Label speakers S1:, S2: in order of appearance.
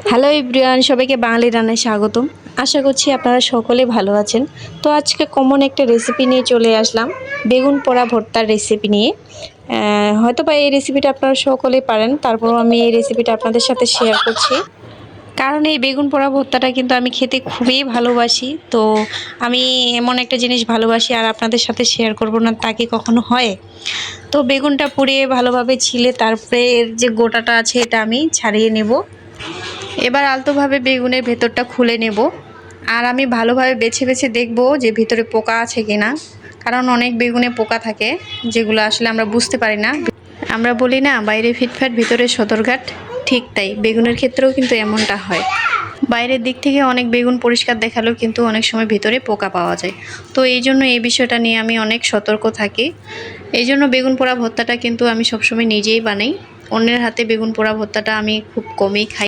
S1: Hello everyone, সবাইকে বাঙালি রান্নায় স্বাগতম। আশা করছি আপনারা সকলে ভালো আছেন। তো আজকে কমন একটা রেসিপি নিয়ে চলে আসলাম, বেগুন পোড়া ভর্তার রেসিপি নিয়ে। হয়তোবা এই রেসিপিটা আপনারা সকলেই পারেন, তারপরও আমি এই রেসিপিটা আপনাদের সাথে শেয়ার করছি। কারণ এই বেগুন পোড়া ভর্তাটা কিন্তু আমি খেতে খুবই ভালোবাসি। তো আমি এমন একটা জিনিস ভালোবাসি আর আপনাদের সাথে শেয়ার করব না তা কি কখনো হয়? তো বেগুনটা পুড়িয়ে ভালোভাবে ছিলে তারপরে এর যে গোটাটা আছে এটা আমি ছাড়িয়ে নেব। এবার আলতোভাবে বেগুনের ভেতরটা খুলে নেব। আর আমি ভালোভাবে বেছে বেছে দেখব যে ভিতরে পোকা আছে কিনা, কারণ অনেক বেগুনে পোকা থাকে যেগুলো আসলে আমরা বুঝতে পারি না। আমরা বলি না বাইরে ফিটফাট ভিতরে সদরঘাট, ঠিক তাই বেগুনের ক্ষেত্রেও কিন্তু এমনটা হয়। বাইরের দিক থেকে অনেক বেগুন পরিষ্কার দেখালেও কিন্তু অনেক সময় ভিতরে পোকা পাওয়া যায়। তো এই জন্য এই বিষয়টা নিয়ে আমি অনেক সতর্ক থাকি। এই জন্য বেগুন পোড়া ভর্তাটা কিন্তু আমি সবসময় নিজেই বানাই। অন্যের হাতে বেগুন পোড়া ভর্তাটা আমি খুব কমই খাই।